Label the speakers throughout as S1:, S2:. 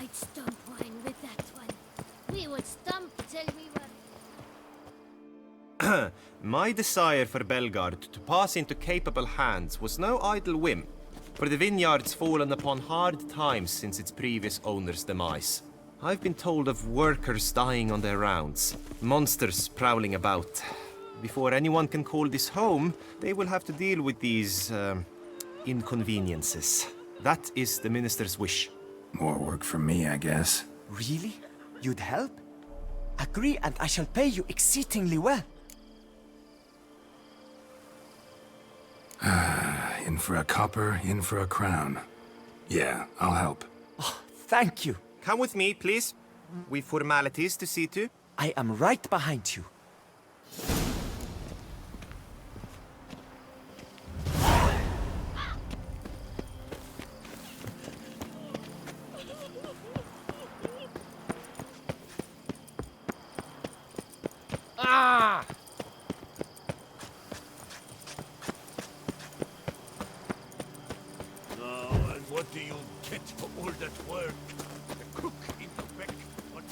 S1: I'd stump wine with that one. We would stump till we were...
S2: My desire for Belgaard to pass into capable hands was no idle whim, for the vineyard's fallen upon hard times since its previous owner's demise. I've been told of workers dying on their rounds, monsters prowling about. Before anyone can call this home, they will have to deal with these, inconveniences. That is the minister's wish.
S3: More work for me, I guess.
S4: Really? You'd help? Agree and I shall pay you exceedingly well.
S3: In for a copper, in for a crown. Yeah, I'll help.
S4: Oh, thank you.
S2: Come with me, please. We've formalities to see to.
S4: I am right behind you.
S5: Ah!
S6: Oh, and what do you get for all that work? The cook in Quebec. What?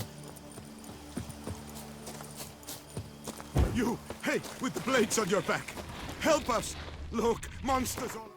S7: You! Hey, with the blades on your back! Help us! Look, monsters all...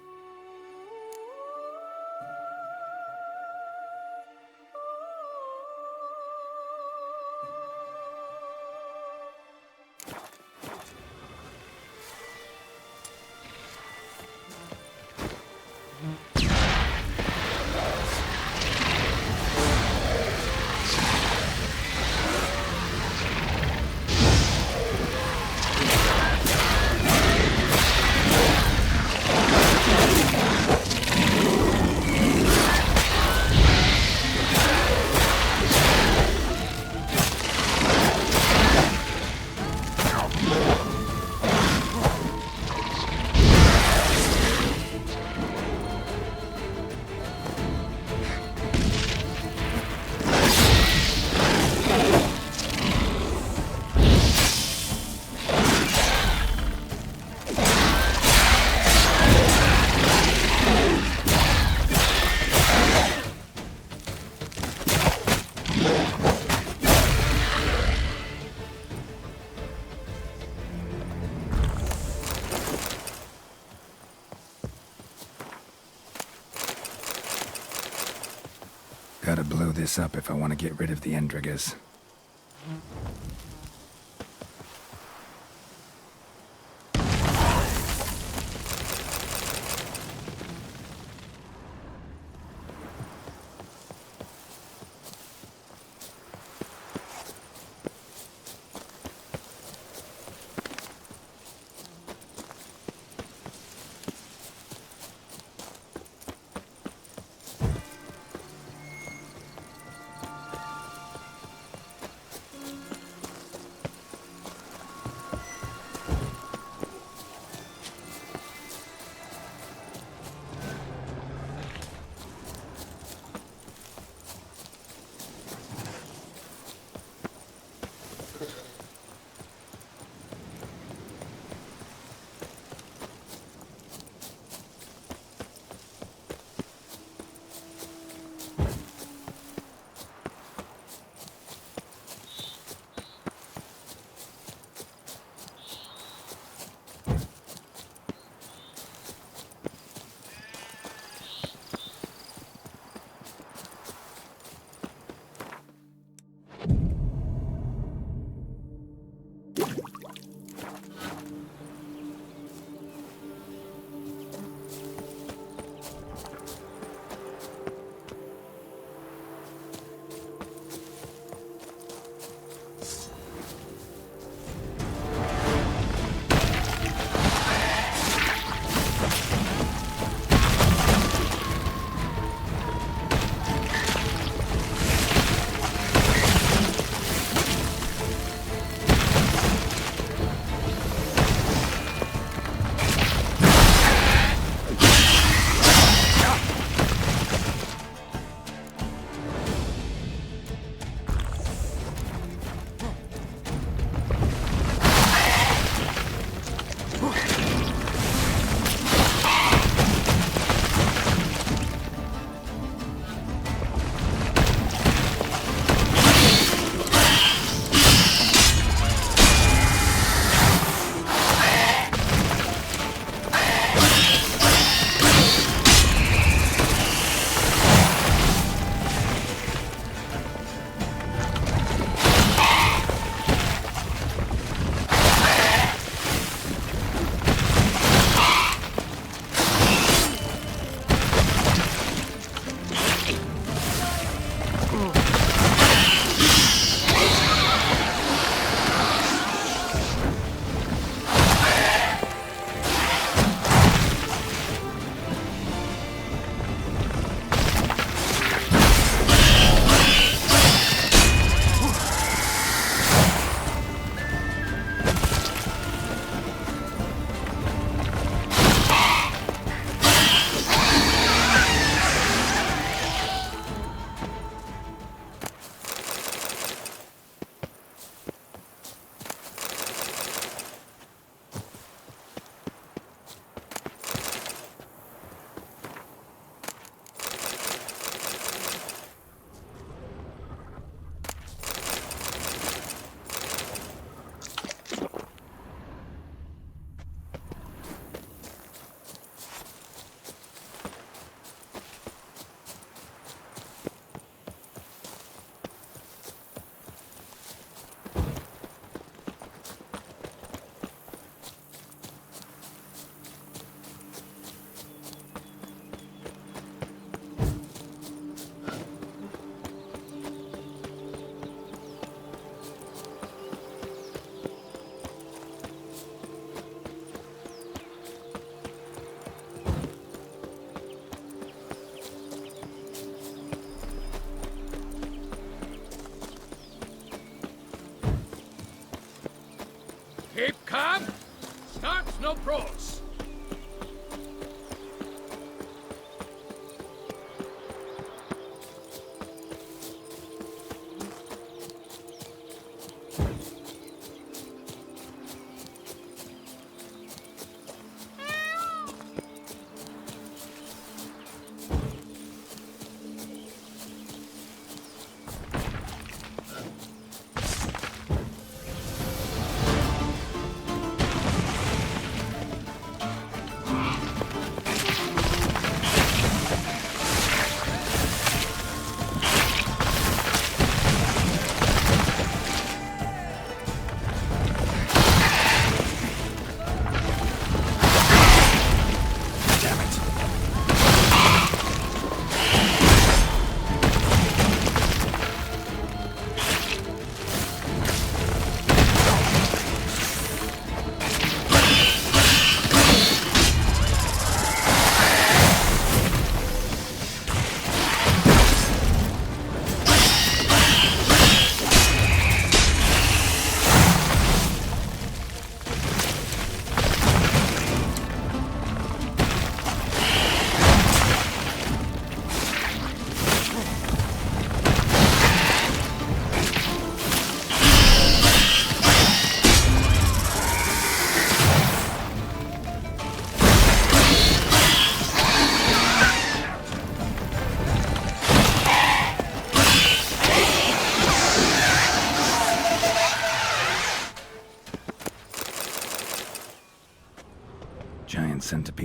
S3: Gotta blow this up if I want to get rid of the Endrigas.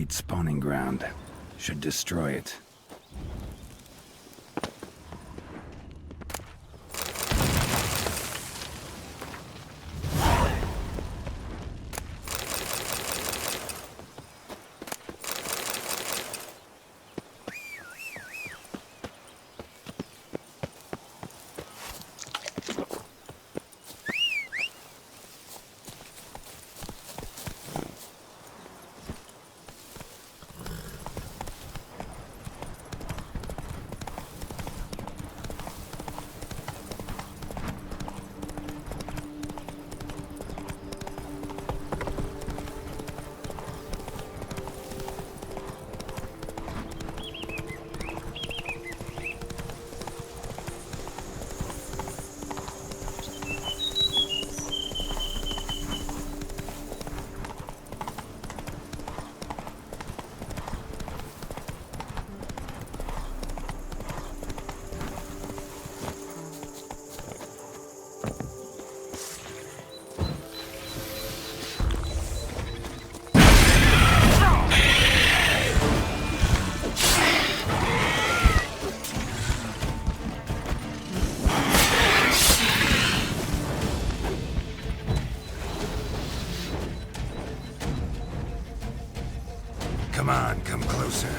S3: great spawning ground. Should destroy it. Come on, come closer.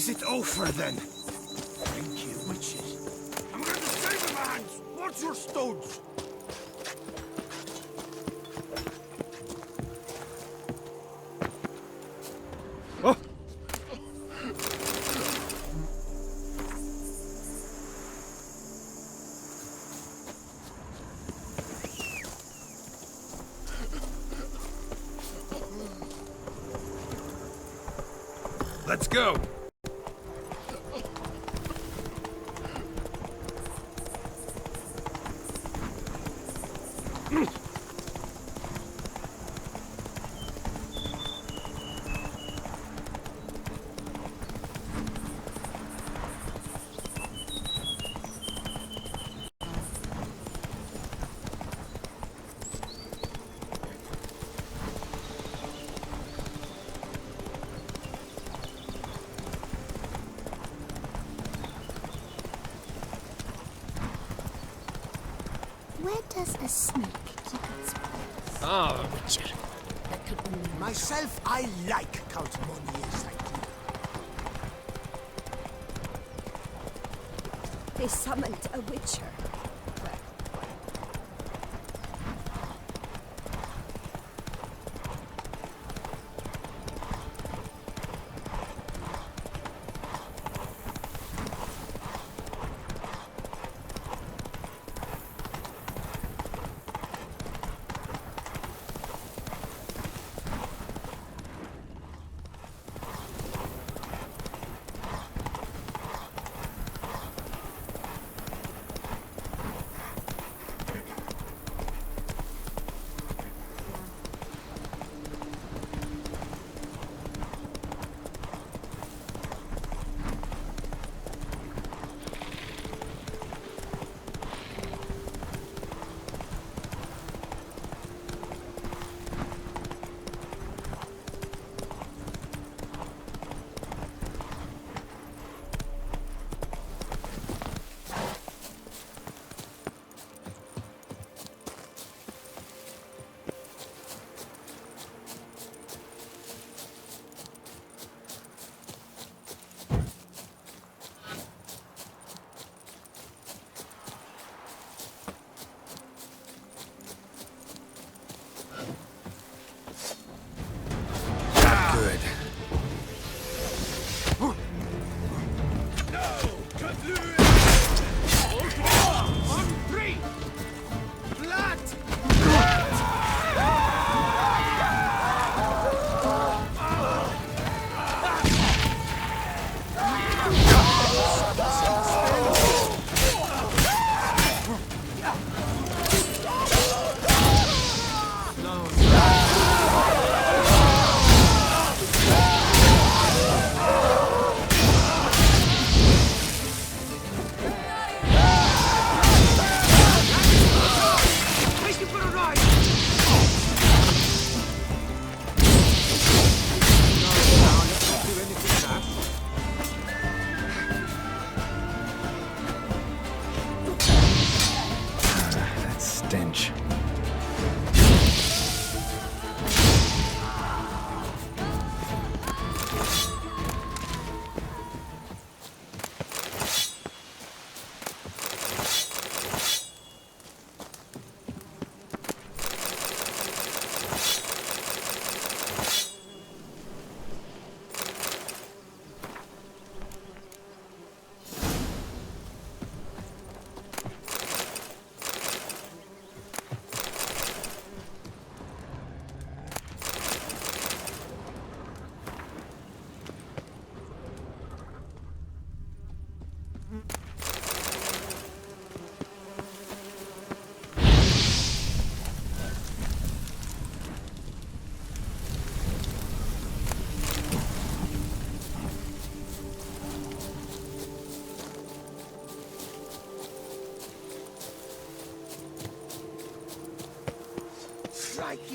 S7: Is it over then? Thank you, witches. I'm going to save him, hands! What's your stones?
S3: Let's go!
S1: Where does a snake keep its place?
S5: Ah, Richard.
S1: That could only
S6: Myself, I like Count Monier's idea.
S8: They summoned a witcher.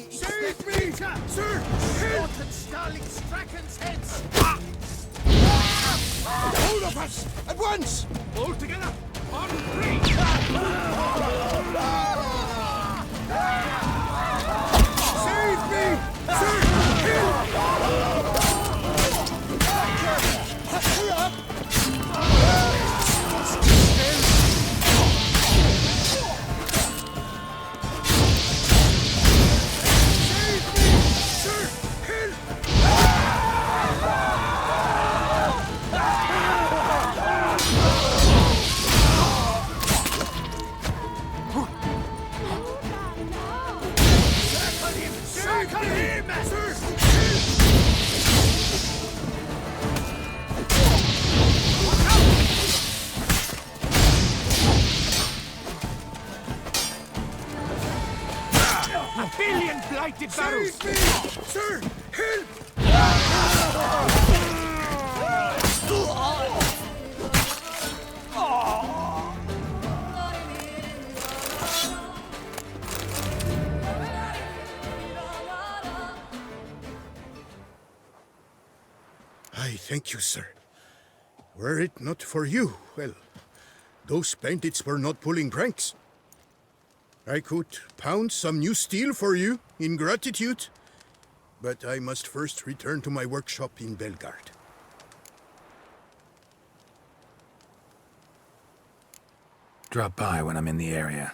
S6: Save me! Sir! Slaughtered starling Strachan's heads! All of us! At once! All together! On three! Save me! Sir! Hurry up! A billion blighted barrels!
S7: Save me! Sir! Help! I thank you, sir. Were it not for you, well, those bandits were not pulling pranks. I could pound some new steel for you in gratitude, but I must first return to my workshop in Belgaard.
S3: Drop by when I'm in the area.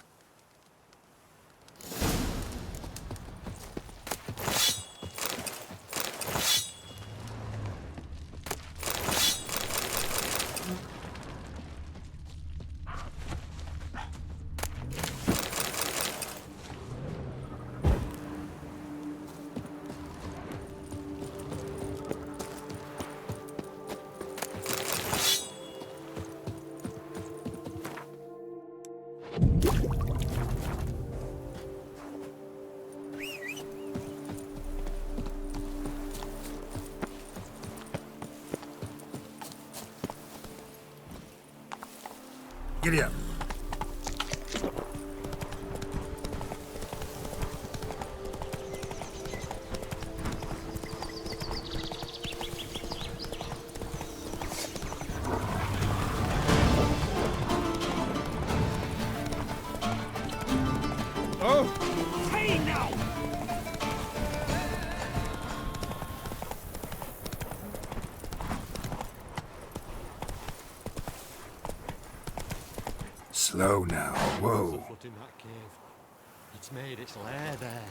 S3: Giddy up.
S6: Hey now!
S3: Slow now. Whoa.
S5: Foot in that cave. It's made its lair there.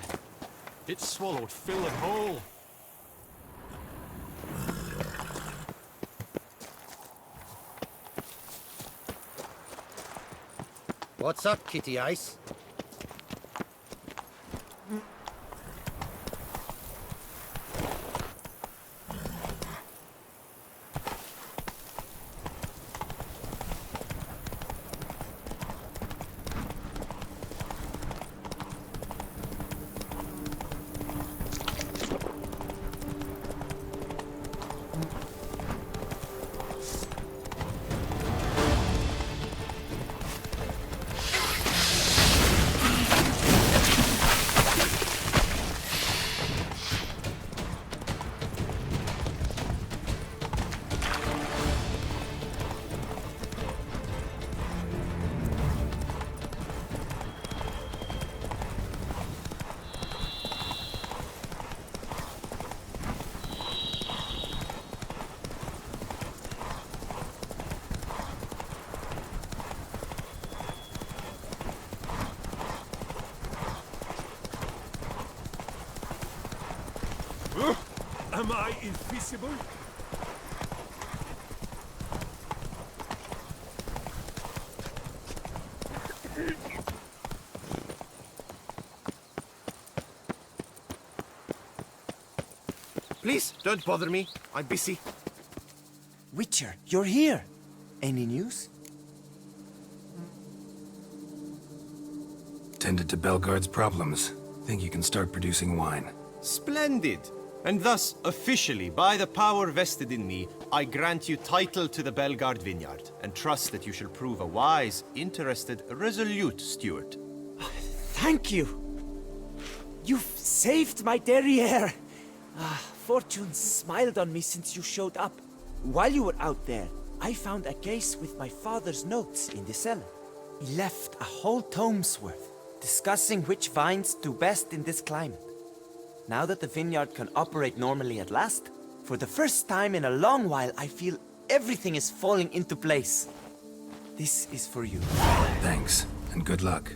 S5: It's swallowed Phil and whole.
S9: What's up, Kitty Ice?
S6: Am I invisible?
S2: Please, don't bother me. I'm busy.
S4: Witcher, you're here. Any news?
S3: Tended to Belgaard's problems. Think you can start producing wine.
S2: Splendid! And thus, officially, by the power vested in me, I grant you title to the Belgaard vineyard, and trust that you shall prove a wise, interested, resolute steward.
S4: Thank you. You've saved my derriere. Fortune smiled on me since you showed up. While you were out there, I found a case with my father's notes in the cellar. He left a whole tome's worth, discussing which vines do best in this climate. Now that the vineyard can operate normally at last, for the first time in a long while, I feel everything is falling into place. This is for you.
S3: Thanks, and good luck.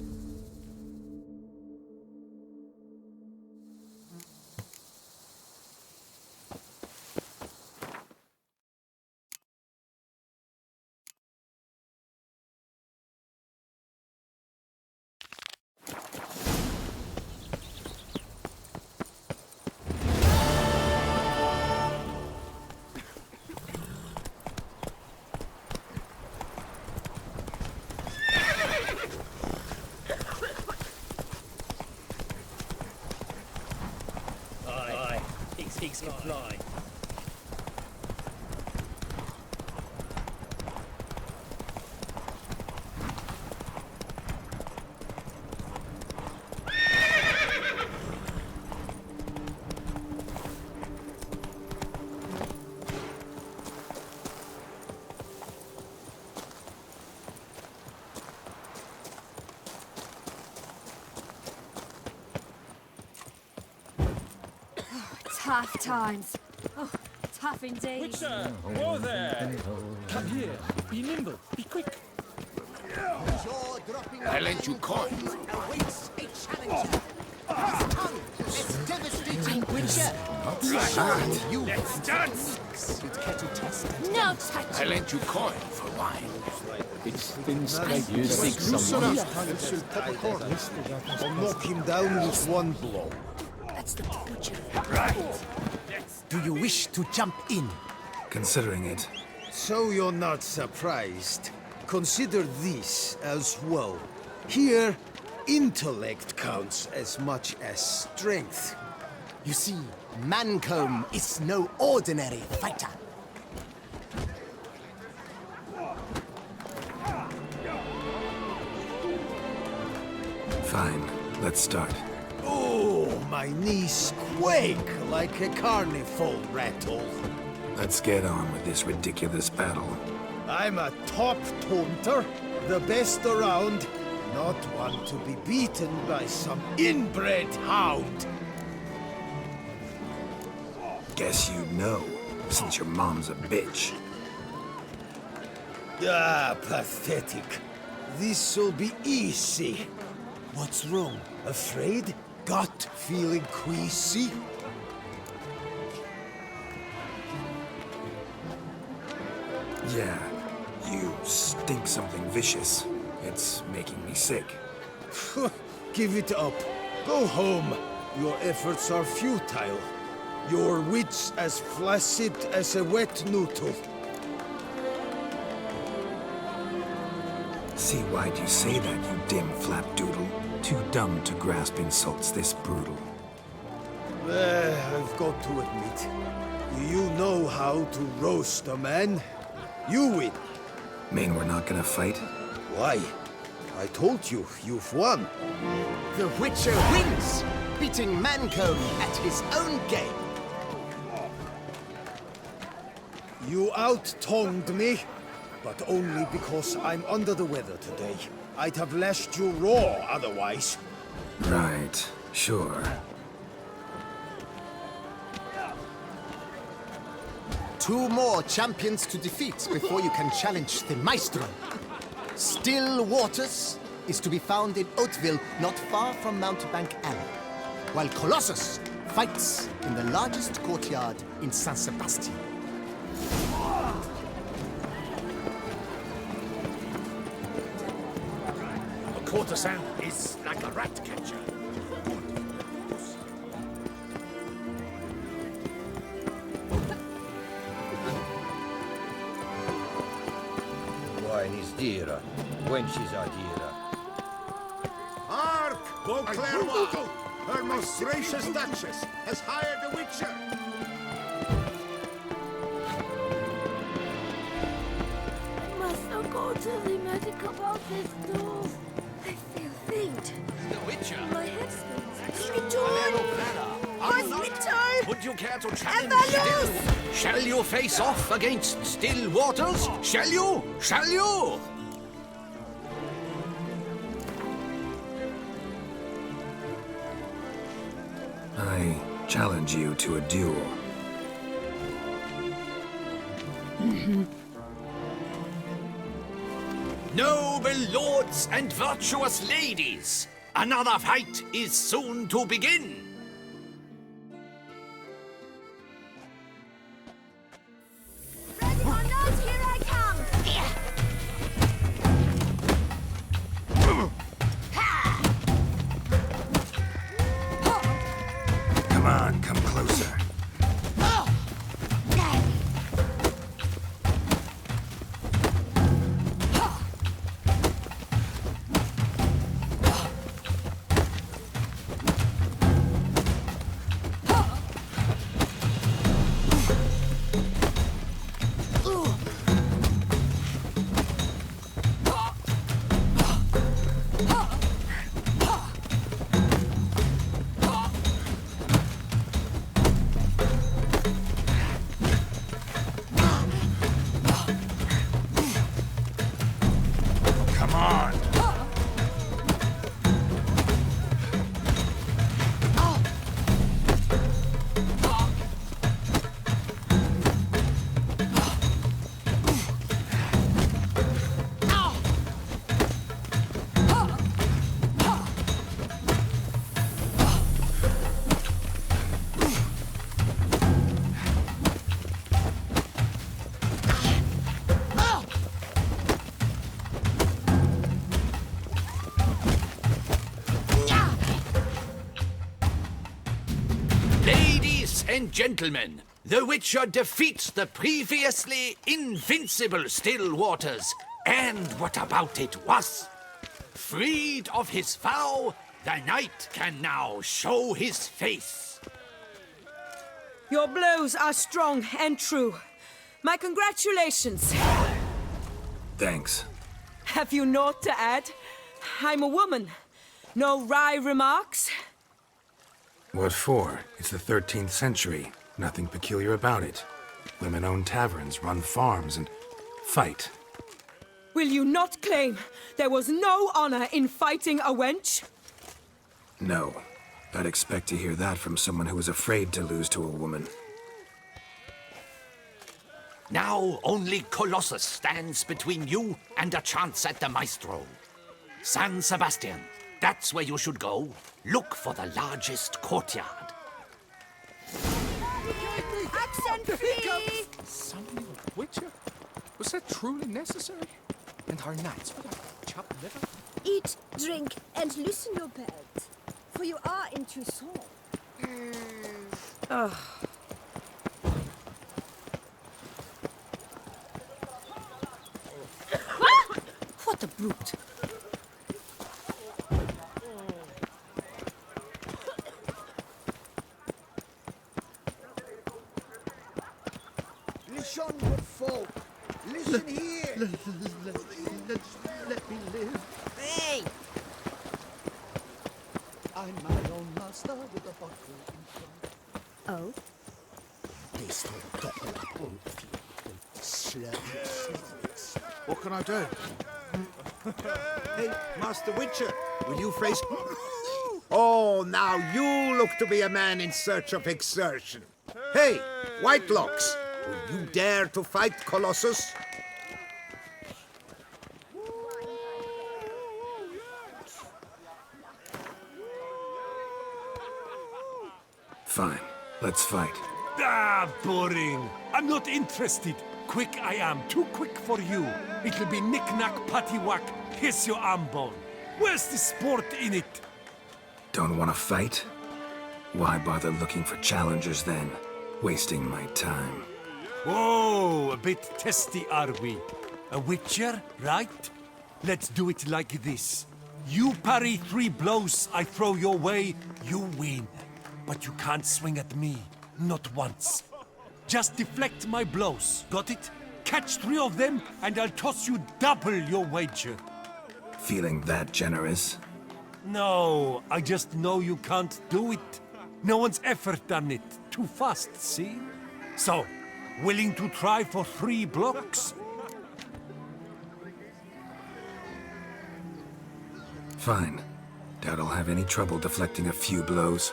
S4: pigs can fly.
S8: Tough times. Oh, tough indeed.
S4: Witcher! Whoa there! Come here. Be nimble. Be quick.
S6: I lent you coin.
S9: Awaits a challenger. His tongue is devastating.
S8: Witcher!
S9: You
S6: Let's dance!
S9: kettle test.
S1: No touch!
S6: I lent you coin for wine.
S10: It's thin straight. You seek someone.
S9: I'll knock him down with one blow.
S1: That's the butcher.
S9: Do you wish to jump in?
S3: Considering it.
S9: So you're not surprised. Consider this as well. Here, intellect counts as much as strength. You see, Mancomb is no ordinary fighter.
S3: Fine. Let's start.
S9: Oh, my knees quake like a carnival rattle.
S3: Let's get on with this ridiculous battle.
S9: I'm a top taunter, the best around, not one to be beaten by some inbred hound.
S3: Guess you know, since your mom's a bitch.
S9: Ah, pathetic. This'll be easy. What's wrong? Afraid? Gut feeling queasy?
S3: Yeah, you stink something vicious. It's making me sick.
S9: Give it up. Go home. Your efforts are futile. Your wits as flaccid as a wet noodle.
S3: See, why'd you say that, you dim flapdoodle? Too dumb to grasp insults this brutal.
S9: I've got to admit, you know how to roast a man. You win.
S3: Mean we're not gonna fight?
S9: Why? I told you, you've won.
S11: The Witcher wins, beating Mancomb at his own game.
S9: You out-tongued me, but only because I'm under the weather today. I'd have lashed you raw otherwise.
S3: Right, sure.
S11: Two more champions to defeat before you can challenge the Maestro. Still Waters is to be found in Oatville, not far from Mountebank Alley, while Colossus fights in the largest courtyard in Saint Sebastian.
S6: A courtesan is like a rat catcher.
S9: Wine is dearer, wenches are dearer.
S6: Hark! Beauclerc! Her most gracious Duchess has hired a Witcher!
S1: I must not go to the medical office, though. I feel faint.
S5: The Witcher?
S1: My head spins. Hospital!
S5: Would you care to challenge Still? Shall you face off against Still Waters? Shall you? Shall you?
S3: I challenge you to a duel.
S5: Noble lords and virtuous ladies, another fight is soon to begin.
S1: Ready or not, here I come!
S3: Come on, come closer.
S5: Ladies and gentlemen, the Witcher defeats the previously invincible still waters. And what about it was? Freed of his vow, the knight can now show his face.
S12: Your blows are strong and true. My congratulations.
S3: Thanks.
S12: Have you naught to add? I'm a woman. No wry remarks?
S3: What for? It's the 13th century. Nothing peculiar about it. Women own taverns, run farms, and fight.
S12: Will you not claim there was no honor in fighting a wench?
S3: No. I'd expect to hear that from someone who was afraid to lose to a woman.
S5: Now only Colossus stands between you and a chance at the Maestro. San Sebastian, that's where you should go. Look for the largest courtyard.
S8: Accent free!
S10: Summoning a Witcher? Was that truly necessary? And our knights would have chopped liver?
S1: Eat, drink, and loosen your belt, for you are in Toussaint.
S12: What a brute.
S9: Listen, good folk. Listen here.
S6: Let me live.
S9: Hey!
S6: I'm my own master with a bottle in front.
S1: Oh?
S9: What can I do? Hey, Master Witcher, will you face... Oh, now you look to be a man in search of exertion. Hey, Whitelocks, will you dare to fight Colossus?
S3: Fine. Let's fight.
S6: Ah, boring. I'm not interested. Quick I am. Too quick for you. It'll be knick-knack, paddywhack. Here's your arm bone. Where's the sport in it?
S3: Don't want to fight? Why bother looking for challengers then? Wasting my time.
S6: Oh, a bit testy are we? A Witcher, right? Let's do it like this. You parry 3 blows I throw your way, you win. But you can't swing at me. Not once. Just deflect my blows. Got it? Catch 3 of them, and I'll toss you double your wager.
S3: Feeling that generous?
S6: No, I just know you can't do it. No one's ever done it. Too fast, see? So, willing to try for 3 blocks?
S3: Fine. Doubt I'll have any trouble deflecting a few blows.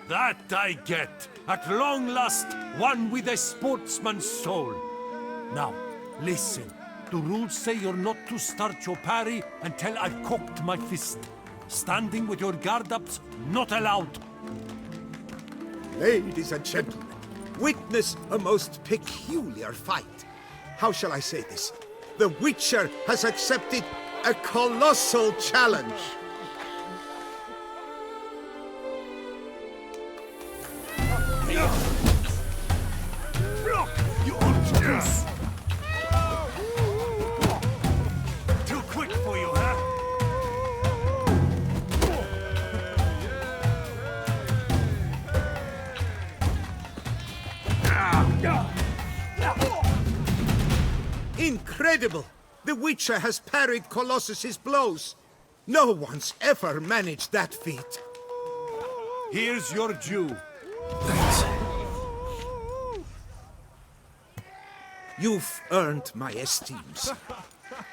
S6: That I get. At long last, one with a sportsman's soul. Now, listen. The rules say you're not to start your parry until I've cocked my fist. Standing with your guard-ups, not allowed.
S9: Ladies and gentlemen, witness a most peculiar fight. How shall I say this? The Witcher has accepted a colossal challenge.
S6: You ultras! Too quick for you, huh?
S9: Incredible! The Witcher has parried Colossus's blows. No one's ever managed that feat.
S6: Here's your due.
S3: Thanks.
S9: You've earned my esteems.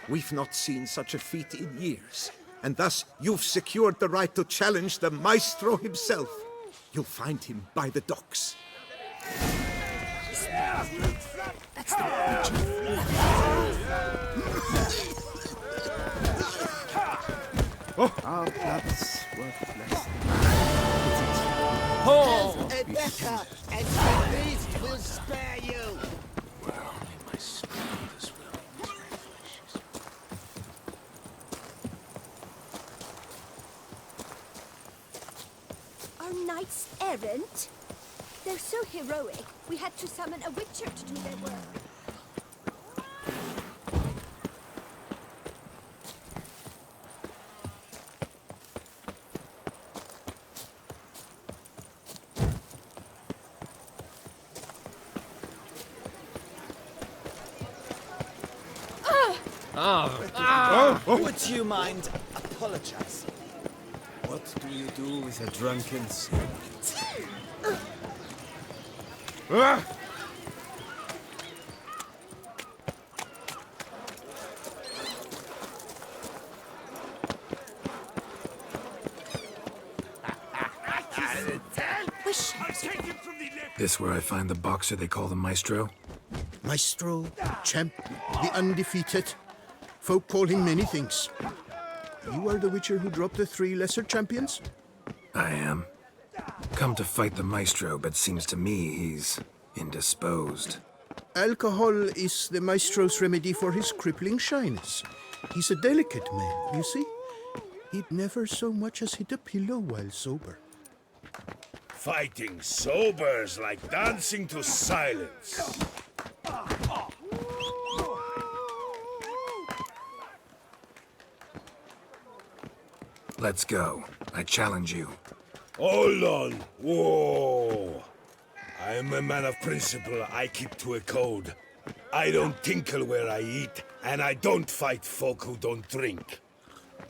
S9: We've not seen such a feat in years, and thus you've secured the right to challenge the Maestro himself. You'll find him by the docks.
S11: That's worthless.
S6: Oh!
S11: A better, and the beast will spare you.
S3: Well, my spouse will.
S1: Are knights errant?
S8: They're so heroic, we had to summon a witcher to do their work.
S9: Would you mind apologizing?
S13: What do you do with a drunken saint?
S3: This where I find the boxer they call the Maestro?
S7: Maestro, champ, the undefeated. Folk call him many things. You are the witcher who dropped the 3 lesser champions?
S3: I am. Come to fight the Maestro, but seems to me he's indisposed.
S7: Alcohol is the Maestro's remedy for his crippling shyness. He's a delicate man, you see? He'd never so much as hit a pillow while sober.
S6: Fighting sober's like dancing to silence.
S3: Let's go. I challenge you.
S6: Hold on. Whoa. I'm a man of principle. I keep to a code. I don't tinkle where I eat, and I don't fight folk who don't drink.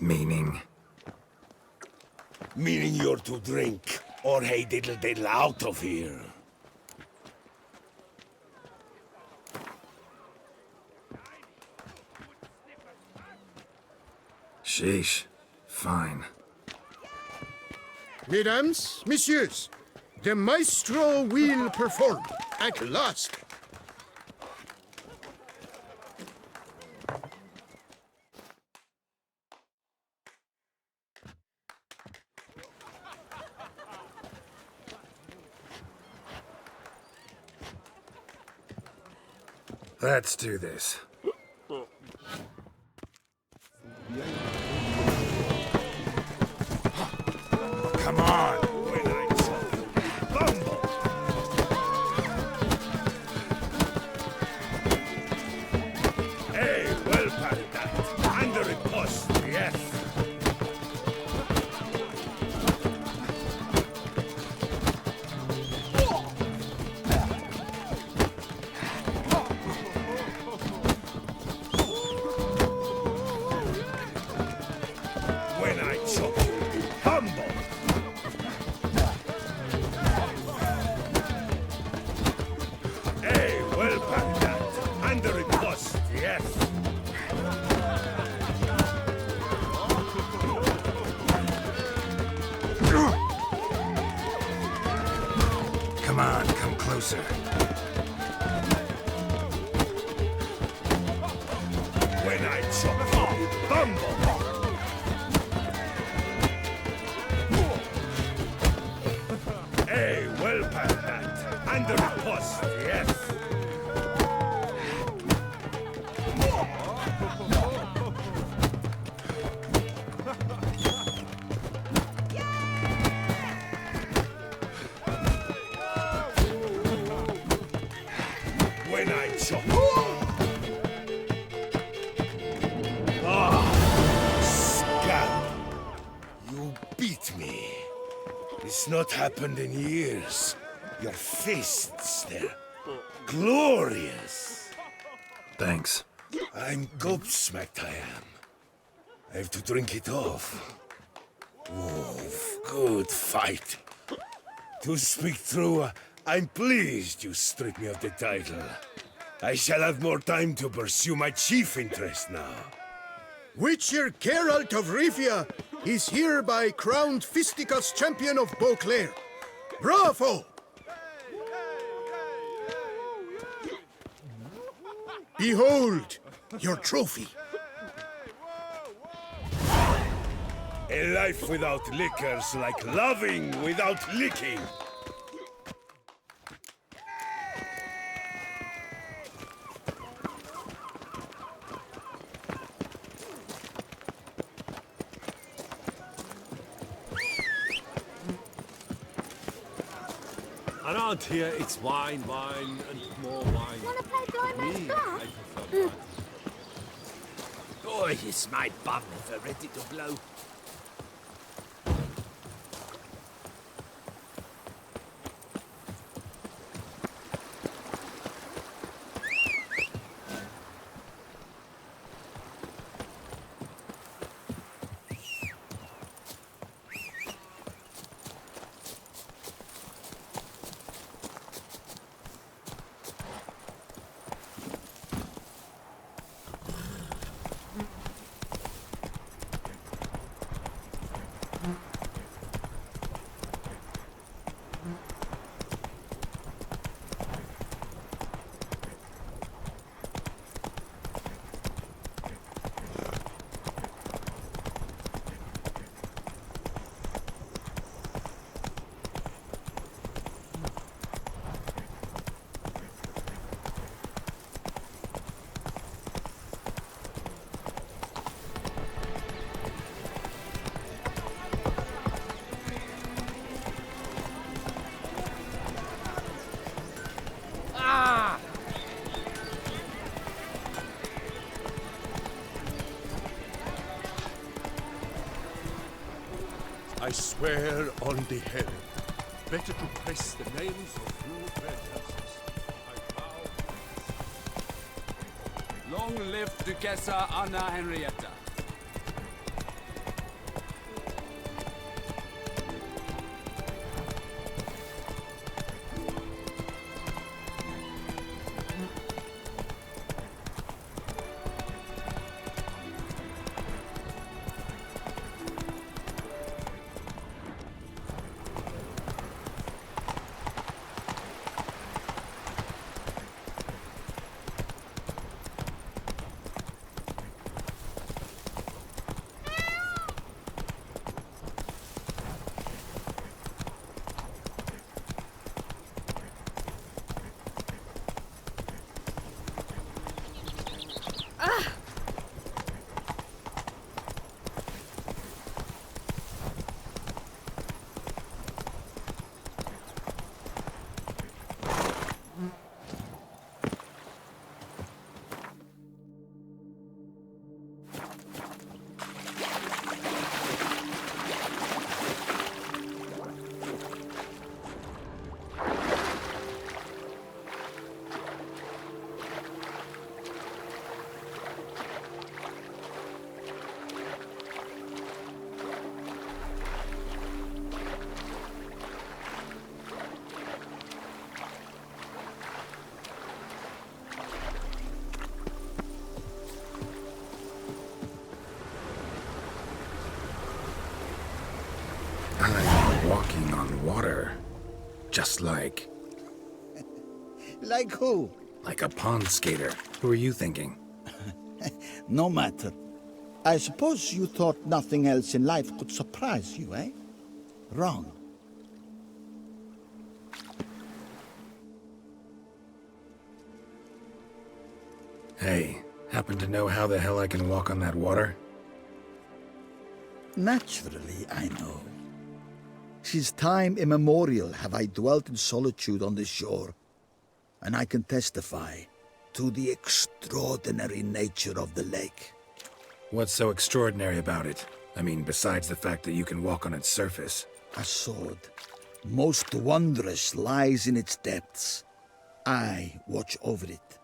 S3: Meaning?
S6: Meaning you're to drink, or hey diddle diddle out of here.
S3: Sheesh. Fine.
S7: Mesdames, messieurs, the Maestro will perform at last.
S3: Let's do this.
S6: Come on! Bumble! Hey, well parried that. Under a post, yes. When I chop you, bumble! Hey, well parried that. Under a post, yes.
S3: Come on, come closer.
S6: When I chop you, bumble! Hey, well parried that. Under a post, yes. When I chop. Scum! You beat me. It's not happened in years. Your fists, they're glorious.
S3: Thanks.
S6: I'm gobsmacked, I am. I have to drink it off. Oh, good fight. To speak true, I'm pleased you stripped me of the title. I shall have more time to pursue my chief interest now.
S7: Witcher Geralt of Rivia is hereby crowned Fisticuffs champion of Beauclair. Bravo! Behold your trophy.
S6: A life without liquor's like loving without licking. Around here, it's wine, wine, and more wine.
S8: Wanna play blind man's
S6: Me,
S8: bluff?
S6: I prefer wine.
S5: Boy, is my bum ever ready to blow.
S6: I swear on the heaven, better to press the nails of few red houses. I vow.
S10: Long live Duchessa Anna Henrietta.
S3: I'm walking on water. Just like...
S9: Like who?
S3: like a pond skater. Who are you thinking?
S9: No matter. I suppose you thought nothing else in life could surprise you, eh? Wrong.
S3: Hey, happen to know how the hell I can walk on that water?
S9: Naturally, I know. Since time immemorial have I dwelt in solitude on this shore, and I can testify to the extraordinary nature of the lake.
S3: What's so extraordinary about it? I mean, besides the fact that you can walk on its surface.
S9: A sword, most wondrous, lies in its depths. I watch over it.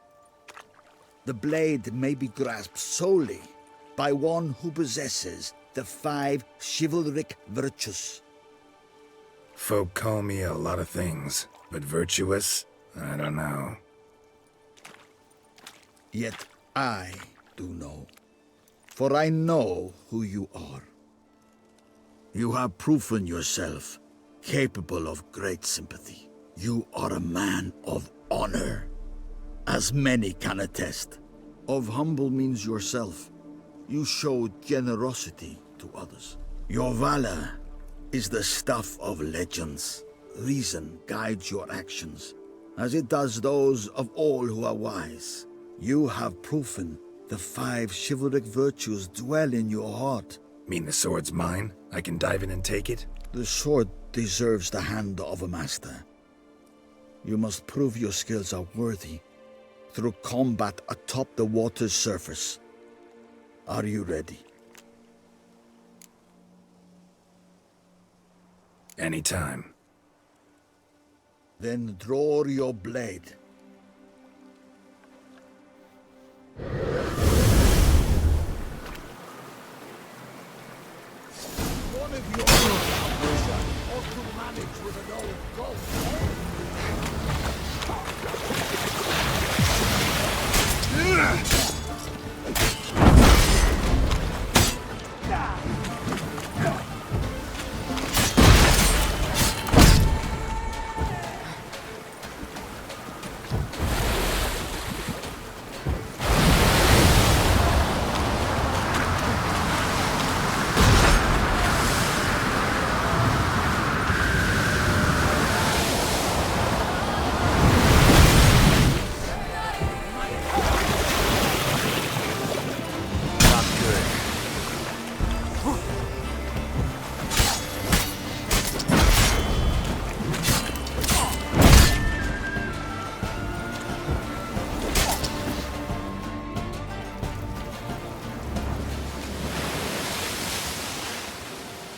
S9: The blade may be grasped solely by one who possesses the 5 chivalric virtues.
S3: Folk call me a lot of things, but virtuous? I don't know.
S9: Yet I do know, for I know who you are. You have proven yourself capable of great sympathy. You are a man of honor, as many can attest. Of humble means yourself. You show generosity to others. Your valor is the stuff of legends. Reason guides your actions, as it does those of all who are wise. You have proven the 5 chivalric virtues dwell in your heart.
S3: Mean the sword's mine? I can dive in and take it?
S9: The sword deserves the hand of a master.
S14: You must prove your skills are worthy through combat atop the water's surface. Are you ready?
S3: Anytime.
S14: Then draw your blade. One of your ought to manage with an old goat.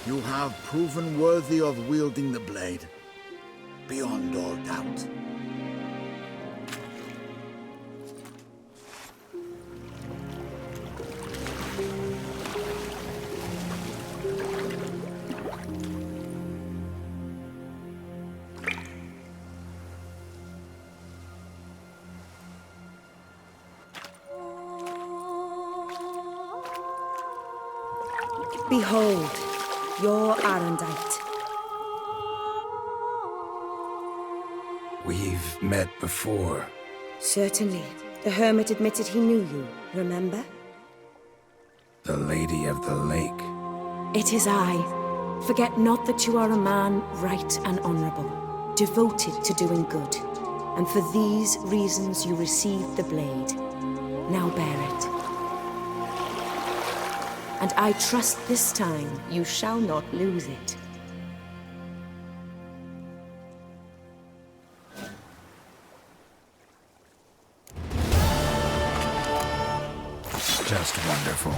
S14: You have proven worthy of wielding the blade, beyond all doubt.
S12: Behold, your Arendite.
S3: We've met before.
S12: Certainly. The hermit admitted he knew you, remember?
S3: The Lady of the Lake.
S12: It is I. Forget not that you are a man right and honorable, devoted to doing good. And for these reasons you received the blade. Now bear it. And I trust this time you shall not lose it.
S3: Just wonderful.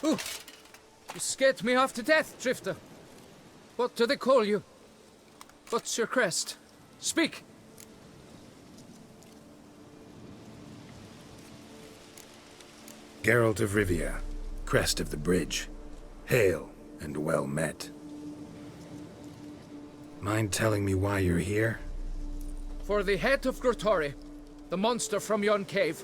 S10: Oh, you scared me half to death, Drifter. What do they call you? What's your crest? Speak!
S3: Geralt of Rivia, crest of the bridge. Hail, and well met. Mind telling me why you're here?
S10: For the head of Grottori, the monster from yon cave.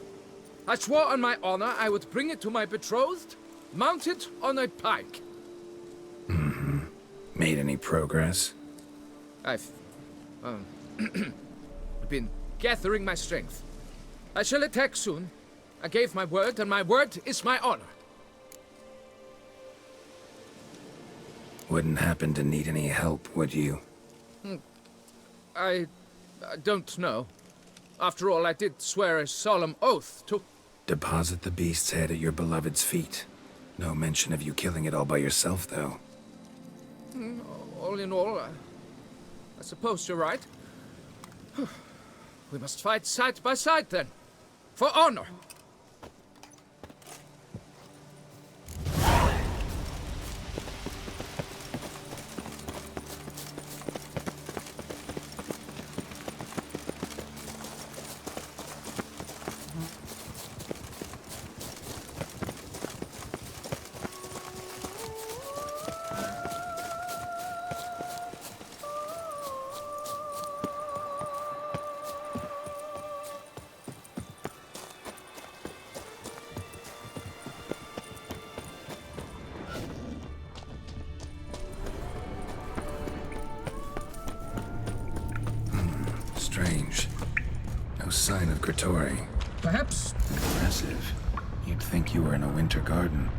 S10: I swore on my honor I would bring it to my betrothed, mounted on a pike.
S3: Mm-hmm. Made any progress?
S10: I've been gathering my strength. I shall attack soon. I gave my word, and my word is my honor.
S3: Wouldn't happen to need any help, would you?
S10: I don't know. After all, I did swear a solemn oath to...
S3: Deposit the beast's head at your beloved's feet. No mention of you killing it all by yourself, though.
S10: All in all, I suppose you're right. We must fight side by side, then. For honor!
S3: Strange. No sign of Grottori.
S10: Perhaps...
S3: Impressive. You'd think you were in a winter garden.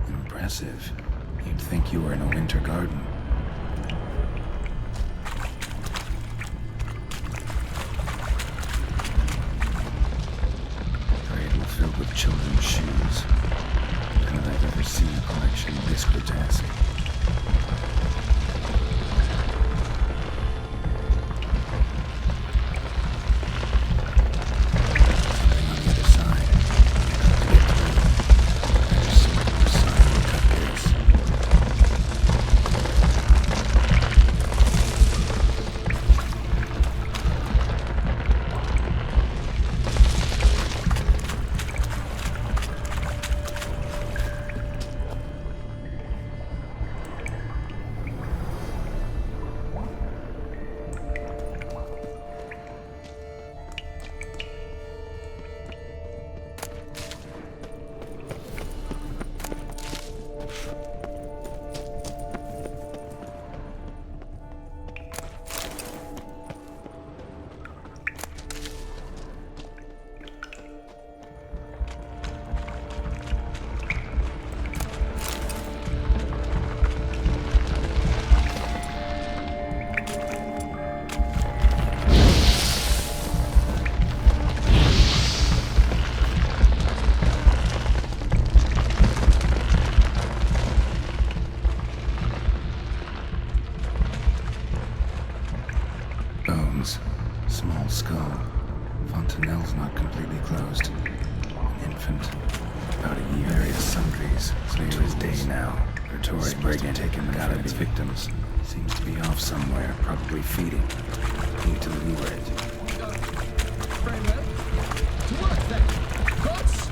S3: Impressive. You'd think you were in a winter garden. Filled with children's shoes. None I've ever seen a collection this grotesque. Something on the other side. To get through. I just see no sign of cut this. Small skull. Fontanelle's not completely closed. An infant. About a year. Various sundries. Clear as day now. Grottori brigand taken out of its victims. Seems to be off somewhere, probably feeding. Need to lure it.
S10: Very well. To work then. Gods!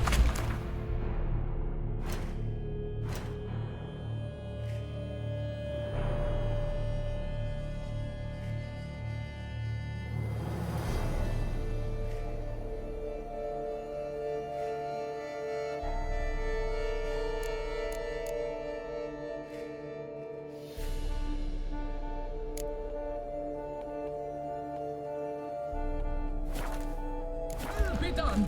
S10: Be done.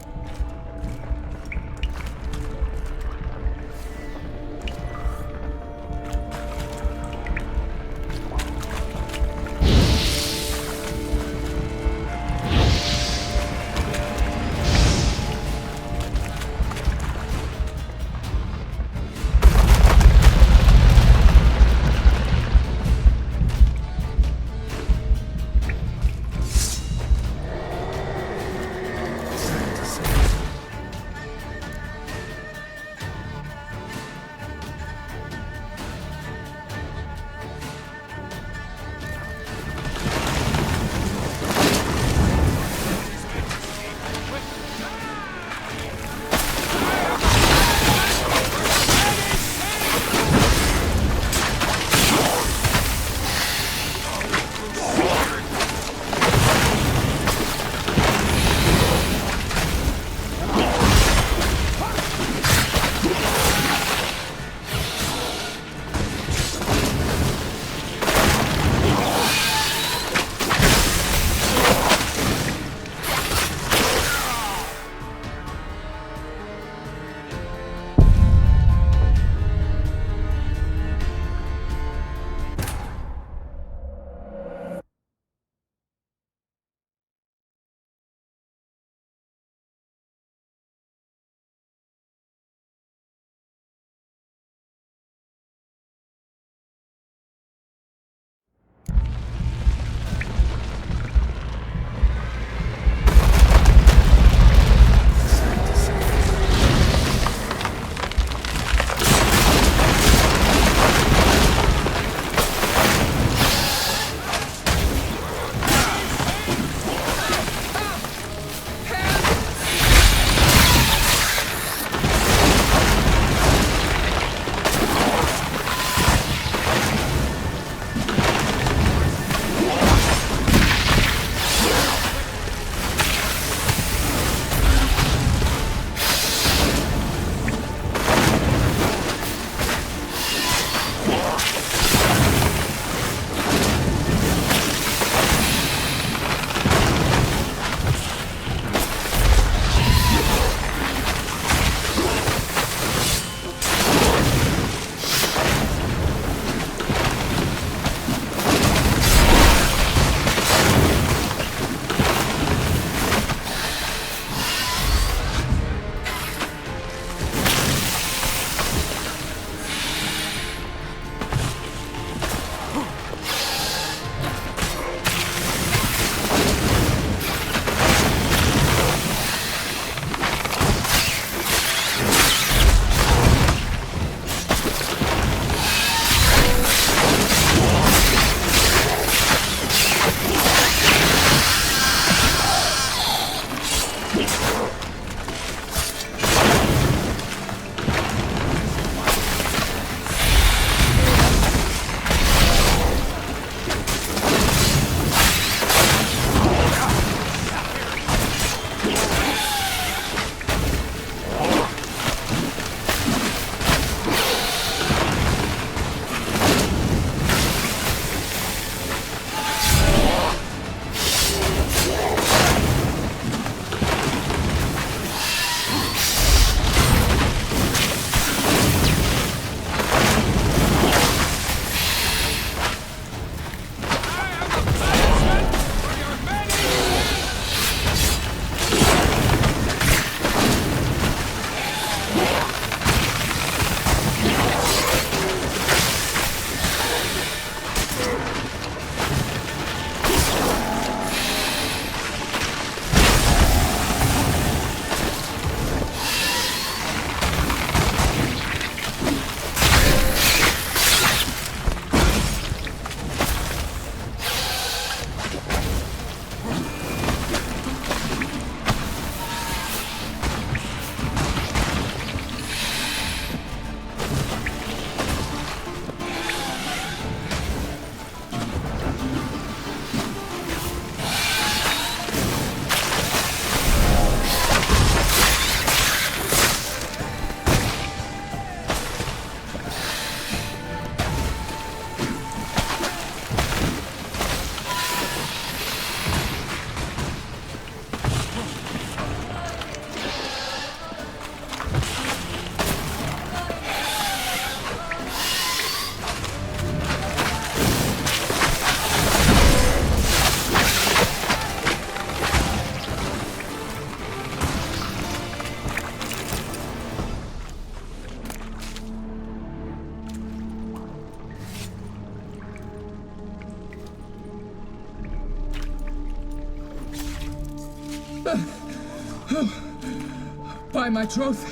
S10: By my troth,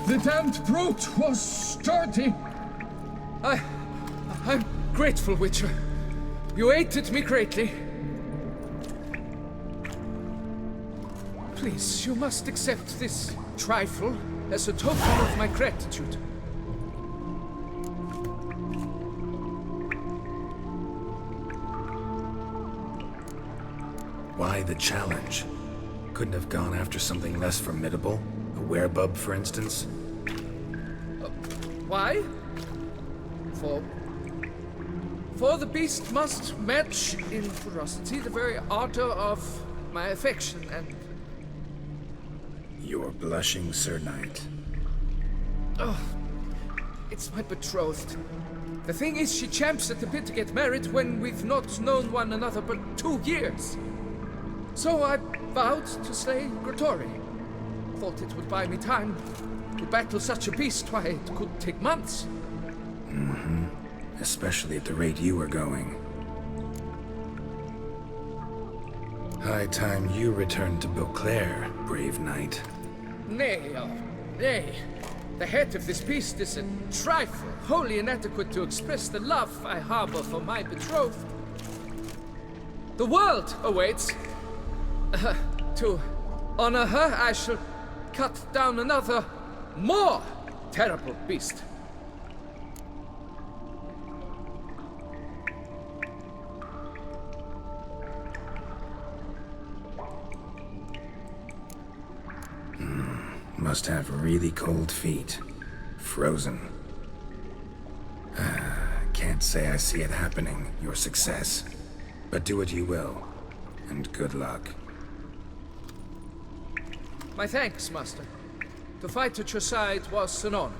S10: the damned brute was sturdy. I'm grateful, Witcher. You aided me greatly. Please, you must accept this trifle as a token of my gratitude.
S3: Why the challenge? Couldn't have gone after something less formidable? A werebub, for instance?
S10: Why? For the beast must match in ferocity the very ardor of my affection and...
S3: You're blushing, Sir Knight.
S10: Oh, it's my betrothed. The thing is, she champs at the bit to get married when we've not known one another but 2 years. So I vowed to slay Grottori. Thought it would buy me time to battle such a beast. Why, it could take months.
S3: Mm-hmm. Especially at the rate you were going. High time you returned to Beauclair, brave knight.
S10: Nay, nay. The head of this beast is a trifle, wholly inadequate to express the love I harbor for my betrothed. The world awaits. To honor her, I shall cut down another, more terrible beast.
S3: Must have really cold feet. Frozen. Can't say I see it happening, your success. But do what you will, and good luck.
S10: My thanks, Master. To fight at your side was an honor.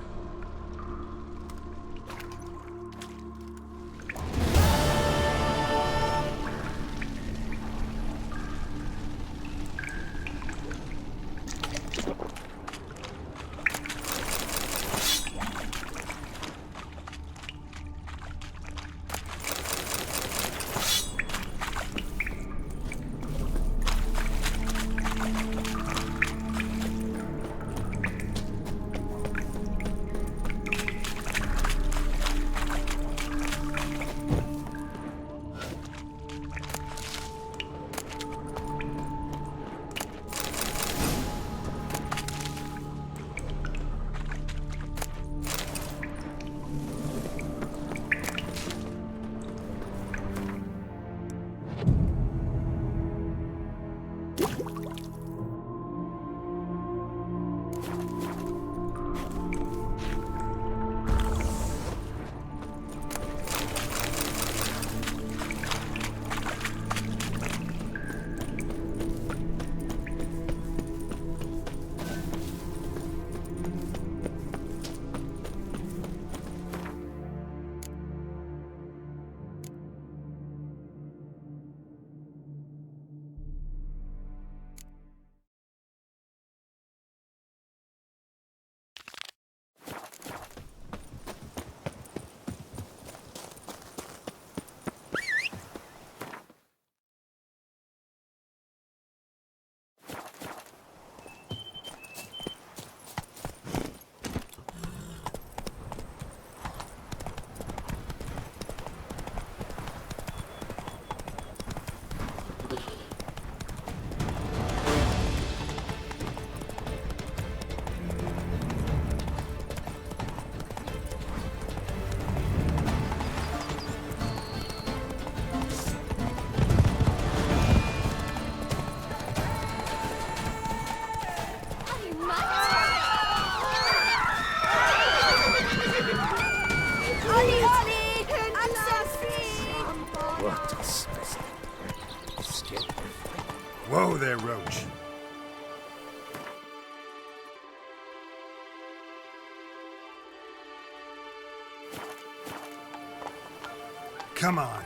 S6: Whoa there, Roach. Come on.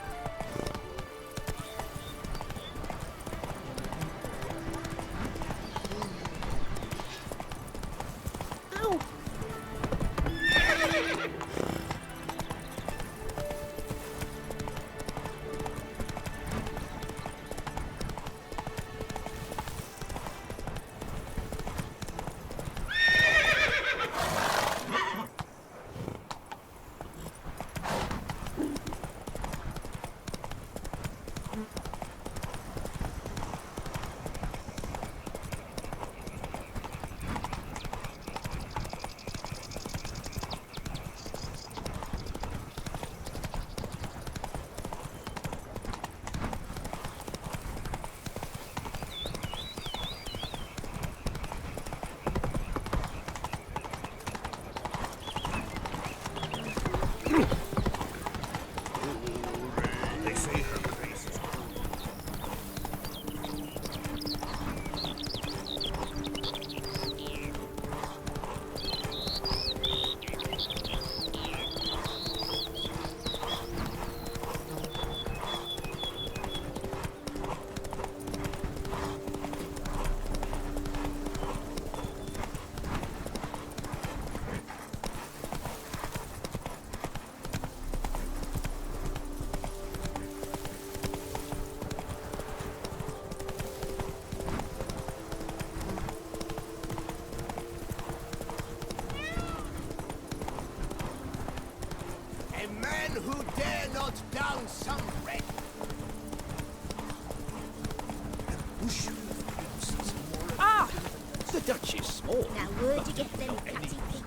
S5: Dutch is small.
S8: Now where'd you get them catty things?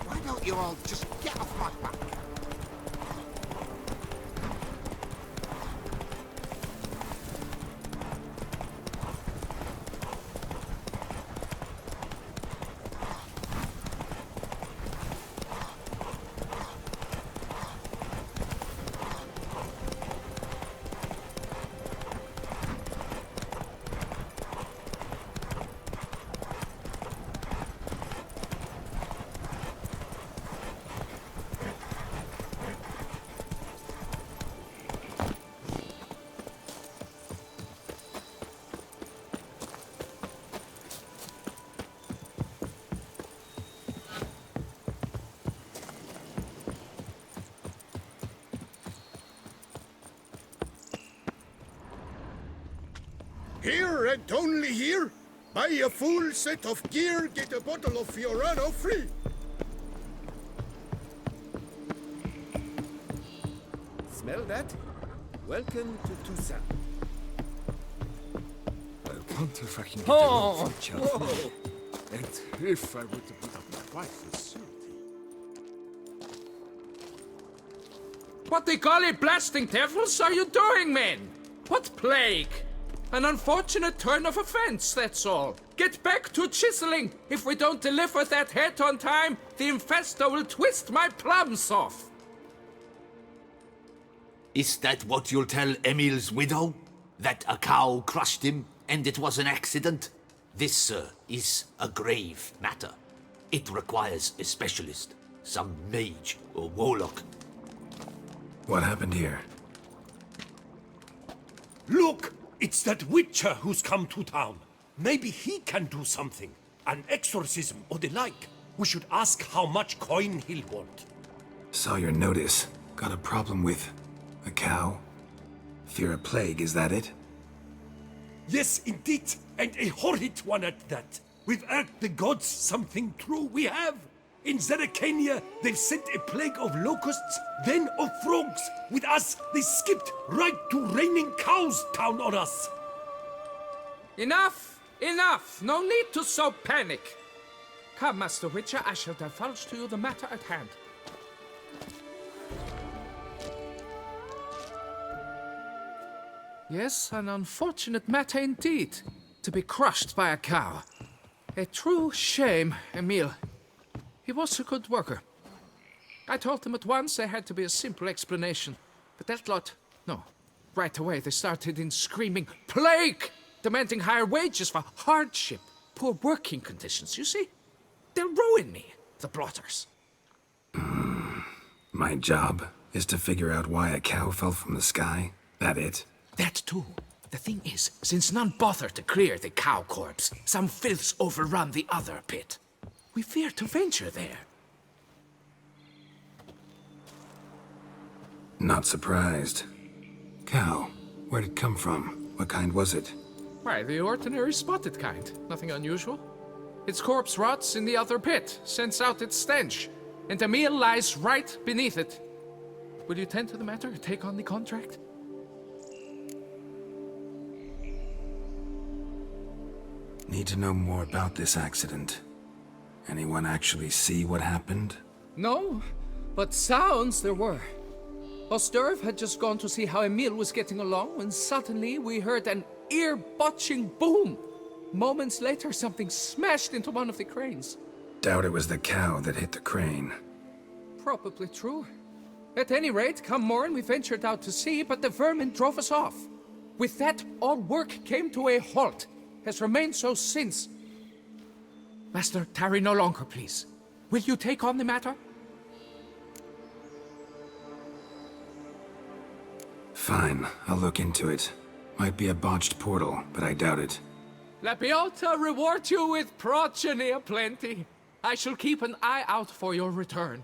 S15: Why don't you all just get off my back?
S7: Here and only here? Buy a full set of gear, get a bottle of Fiorano free.
S13: Smell that? Welcome to Toussaint.
S3: I want to fucking get
S10: Oh!
S13: Whoa! And if I were to put up my wife for surety.
S10: What the golly blasting devils are you doing, men? What plague? An unfortunate turn of offense, that's all. Get back to chiseling. If we don't deliver that head on time, the infestor will twist my plums off.
S5: Is that what you'll tell Emil's widow? That a cow crushed him and it was an accident? This, sir, is a grave matter. It requires a specialist, some mage or warlock.
S3: What happened here?
S6: Look! It's that witcher who's come to town. Maybe he can do something. An exorcism or the like. We should ask how much coin he'll want.
S3: Saw your notice. Got a problem with a cow? Fear a plague, is that it?
S6: Yes, indeed. And a horrid one at that. We've irked the gods something true, we have. In Zeracania, they've sent a plague of locusts, then of frogs. With us, they skipped right to raining cows down on us.
S10: Enough! Enough! No need to so panic. Come, Master Witcher, I shall divulge to you the matter at hand. Yes, an unfortunate matter indeed. To be crushed by a cow. A true shame, Emil. He was a good worker. I told him at once there had to be a simple explanation. But that lot, no. Right away they started in screaming, plague! Demanding higher wages for hardship. Poor working conditions, you see? They'll ruin me, the blotters.
S3: My job is to figure out why a cow fell from the sky. That it?
S10: That too. The thing is, since none bothered to clear the cow corpse, some filths overrun the other pit. We fear to venture there.
S3: Not surprised. Cow, where'd it come from? What kind was it?
S10: Why, the ordinary spotted kind. Nothing unusual. Its corpse rots in the other pit, sends out its stench, and Emil lies right beneath it. Will you tend to the matter, take on the contract?
S3: Need to know more about this accident. Anyone actually see what happened?
S10: No, but sounds there were. Osterv had just gone to see how Emil was getting along when suddenly we heard an ear-botching boom. Moments later, something smashed into one of the cranes.
S3: Doubt it was the cow that hit the crane.
S10: Probably true. At any rate, come morn we ventured out to sea, but the vermin drove us off. With that, all work came to a halt. Has remained so since. Master, tarry no longer, please. Will you take on the matter?
S3: Fine, I'll look into it. Might be a botched portal, but I doubt it.
S10: La Beata reward you with progeny aplenty. I shall keep an eye out for your return.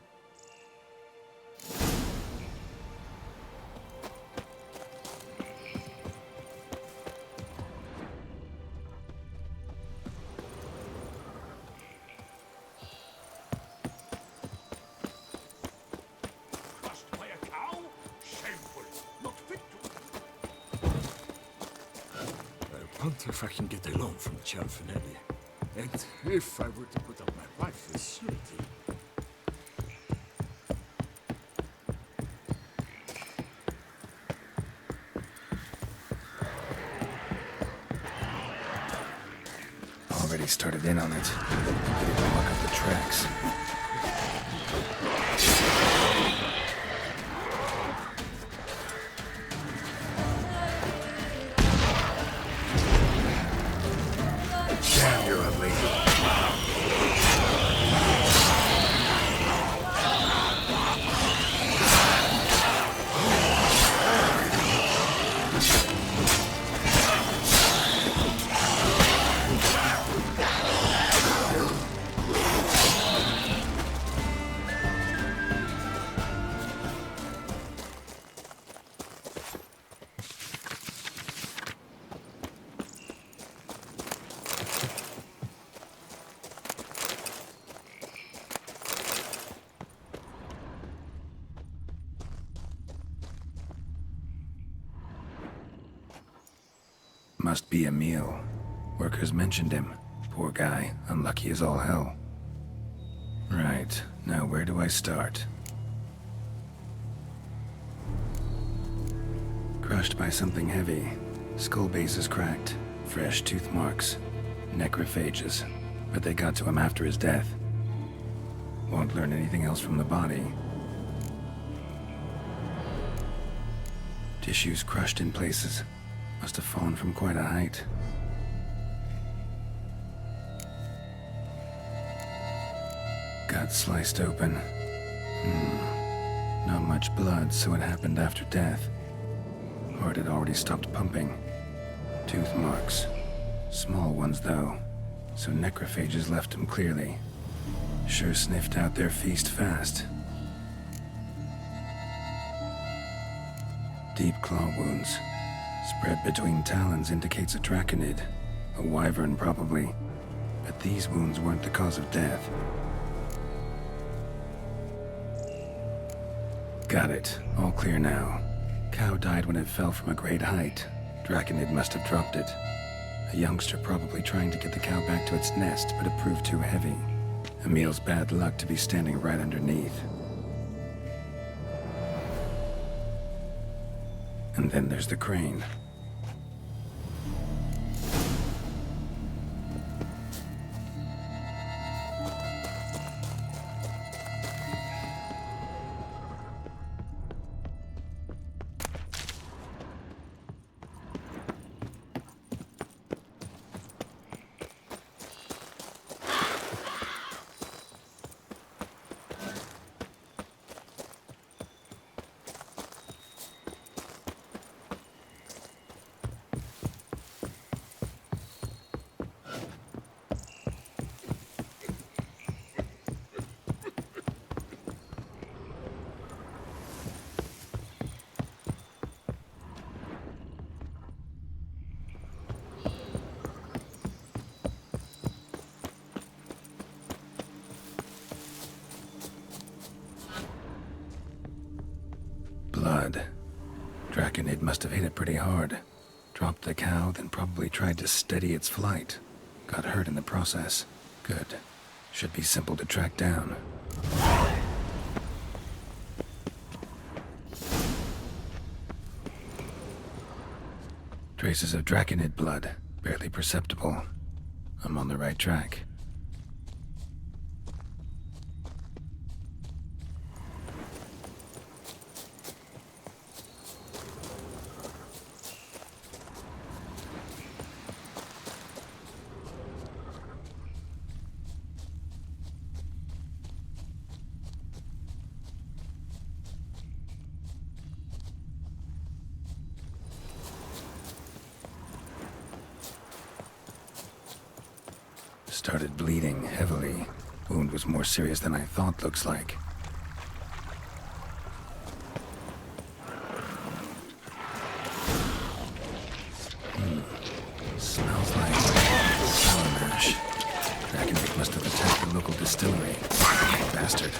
S6: wonder if I can get a loan from Cianfanelli. And if I were to put up my wife as surety.
S3: Already started in on it. Ready to look up the tracks. Damn, you're ugly. Must be Emil. Workers mentioned him. Poor guy, unlucky as all hell. Right, now where do I start? Crushed by something heavy. Skull base is cracked. Fresh tooth marks. Necrophages. But they got to him after his death. Won't learn anything else from the body. Tissues crushed in places. Must have fallen from quite a height. Gut sliced open. Not much blood, so it happened after death. Heart had already stopped pumping. Tooth marks. Small ones, though. So necrophages left him clearly. Sure sniffed out their feast fast. Deep claw wounds. Spread between talons indicates a draconid. A wyvern, probably. But these wounds weren't the cause of death. Got it. All clear now. Cow died when it fell from a great height. Draconid must have dropped it. A youngster probably trying to get the cow back to its nest, but it proved too heavy. Emil's bad luck to be standing right underneath. And then there's the crane. Blood. Draconid must have hit it pretty hard. Dropped the cow, then probably tried to steady its flight. Got hurt in the process. Good. Should be simple to track down. Traces of draconid blood. Barely perceptible. I'm on the right track. Started bleeding heavily. Wound was more serious than I thought, looks like. Smells like sour mash. Draconid must have attacked the local distillery. Bastard.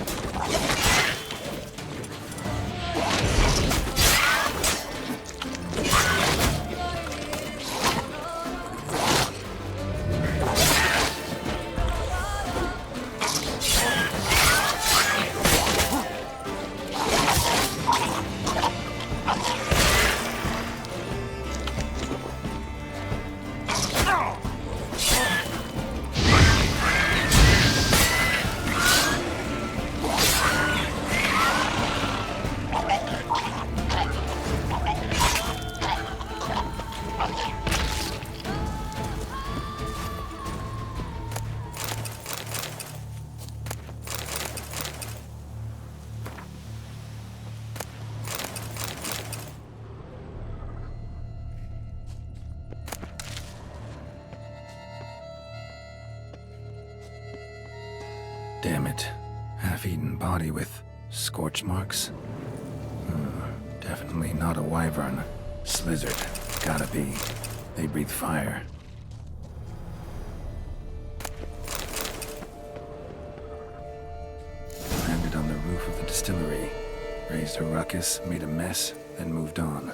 S3: Damn it. Half-eaten body with scorch marks? Definitely not a wyvern. Slizzard. Gotta be. They breathe fire. Landed on the roof of the distillery. Raised a ruckus, made a mess, then moved on.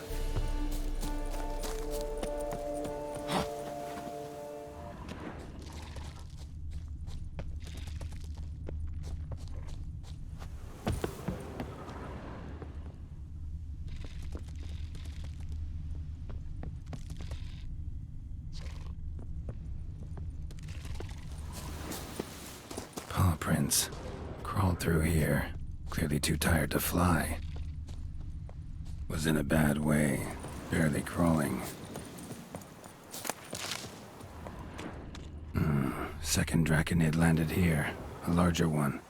S3: Paw prints. Crawled through here. Clearly too tired to fly. Was in a bad way. Barely crawling. Second Draconid landed here. A larger one.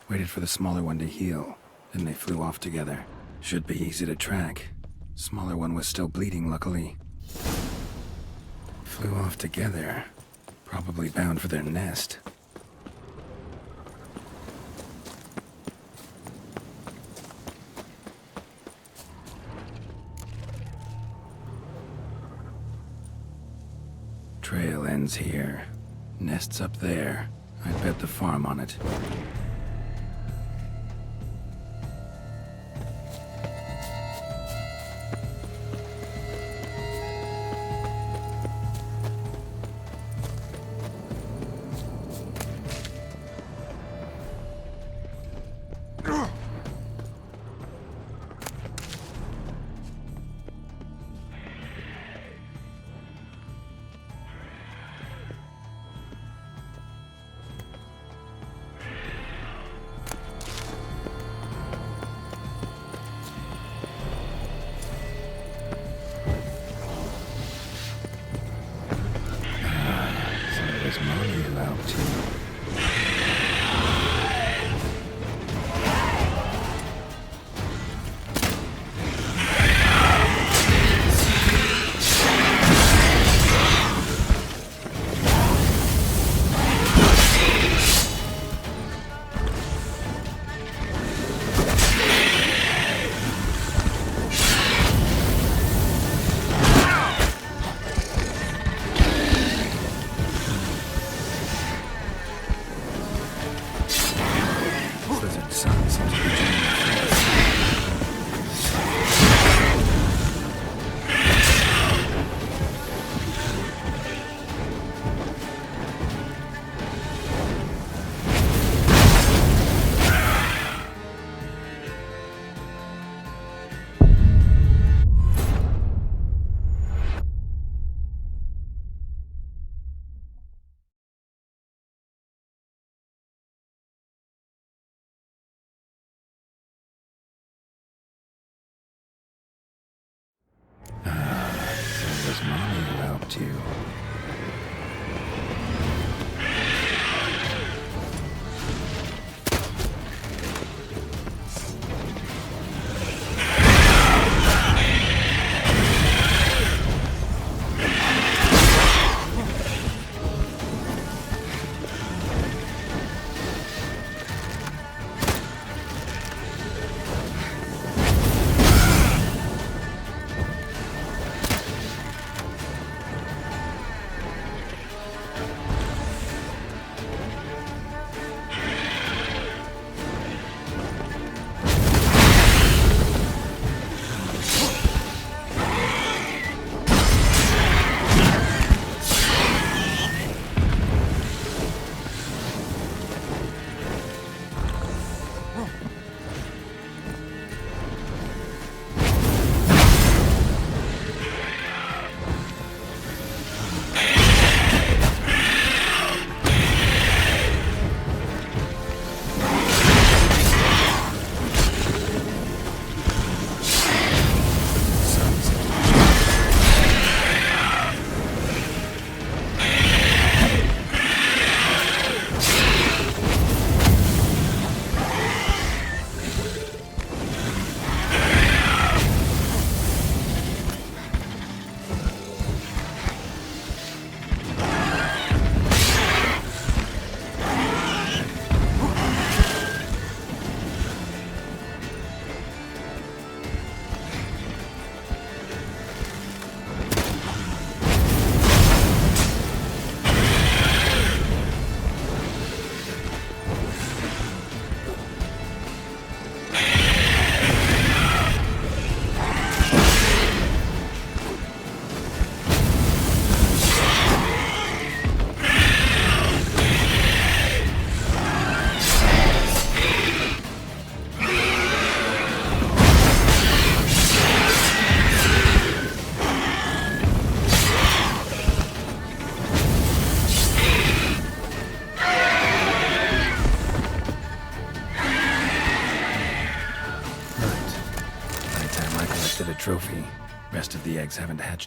S3: Waited for the smaller one to heal. Then they flew off together. Should be easy to track. Smaller one was still bleeding, luckily. Flew off together. Probably bound for their nest. Trail ends here. Nest's up there. I'd bet the farm on it. What's Mommy up to?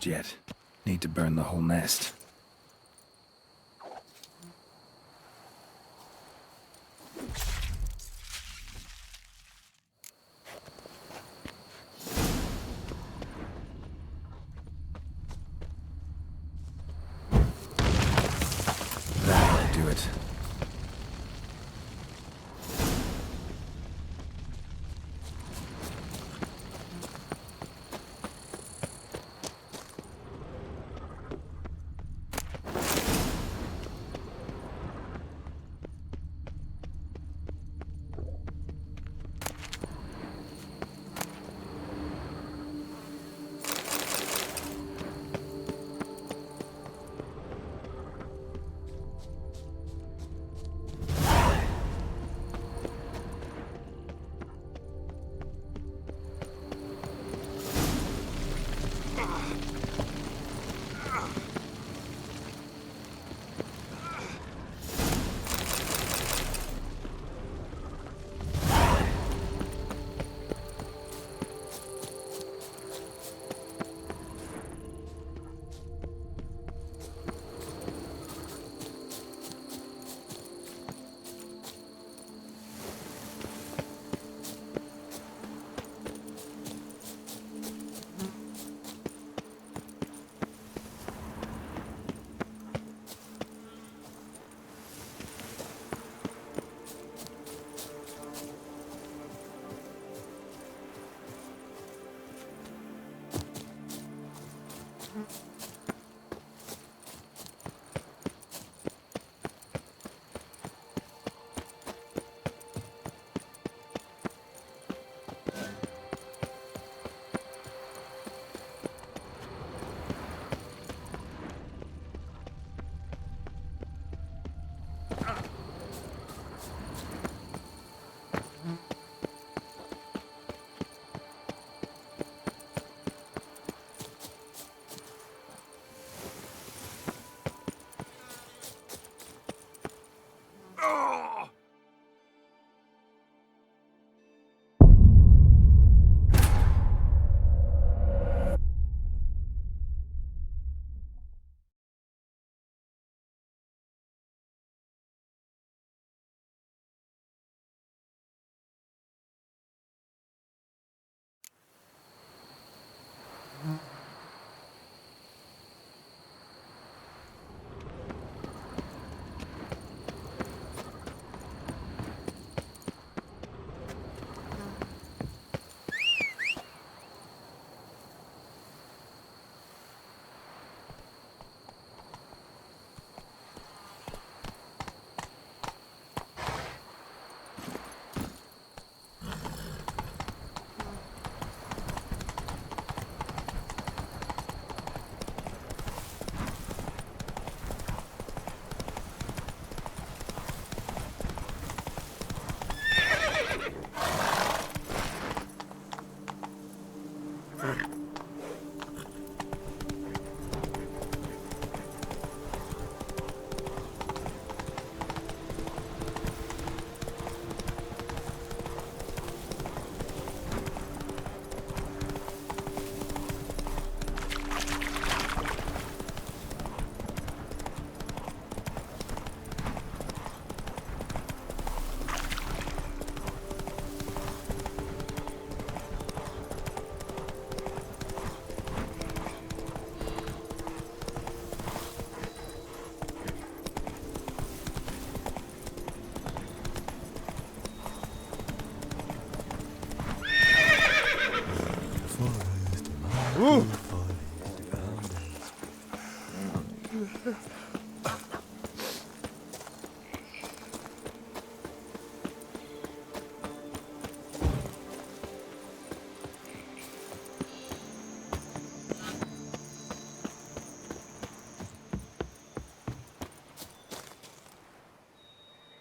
S3: finished yet. Need to burn the whole nest. That'll do it.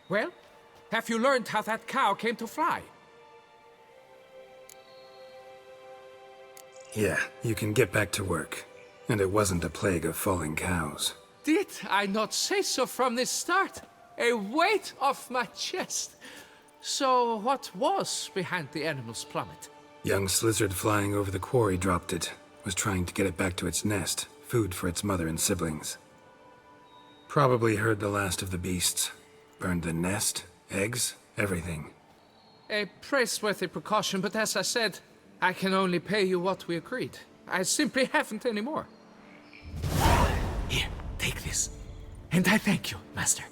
S10: Well, have you learned how that cow came to fly?
S3: Yeah, you can get back to work. And it wasn't a plague of falling cows.
S10: Did I not say so from the start? A weight off my chest. So what was behind the animal's plummet?
S3: Young lizard flying over the quarry dropped it. Was trying to get it back to its nest, food for its mother and siblings. Probably heard the last of the beasts. Burned the nest, eggs, everything.
S10: A praiseworthy precaution, but as I said, I can only pay you what we agreed. I simply haven't any more. Here, take this. And I thank you, Master.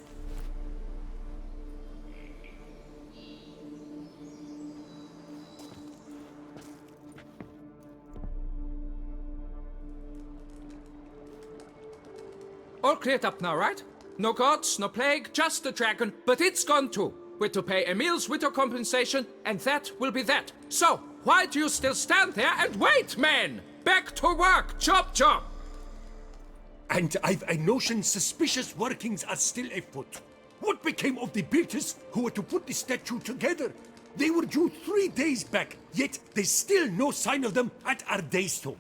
S10: All cleared up now, right? No gods, no plague, just the dragon, but it's gone too. We're to pay Emil's widow compensation, and that will be that. So, why do you still stand there and wait, men? Back to work! Chop, chop!
S6: And I've a notion suspicious workings are still afoot. What became of the builders who were to put the statue together? They were due 3 days back, yet there's still no sign of them at our daysto.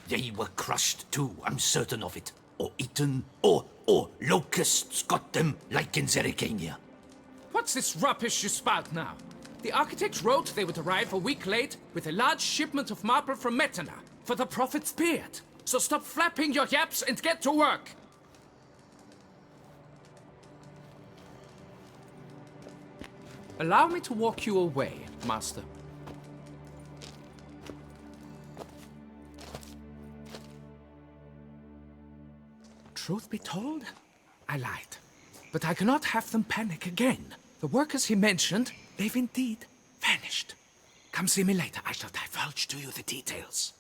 S5: They were crushed too, I'm certain of it. Or eaten, or locusts got them, like in Zerikania.
S10: What's this rubbish you spout now? The architect wrote they would arrive a week late with a large shipment of marble from Metana for the prophet's beard. So stop flapping your yaps and get to work! Allow me to walk you away, Master. Truth be told, I lied. But I cannot have them panic again. The workers he mentioned, they've indeed vanished. Come see me later. I shall divulge to you the details.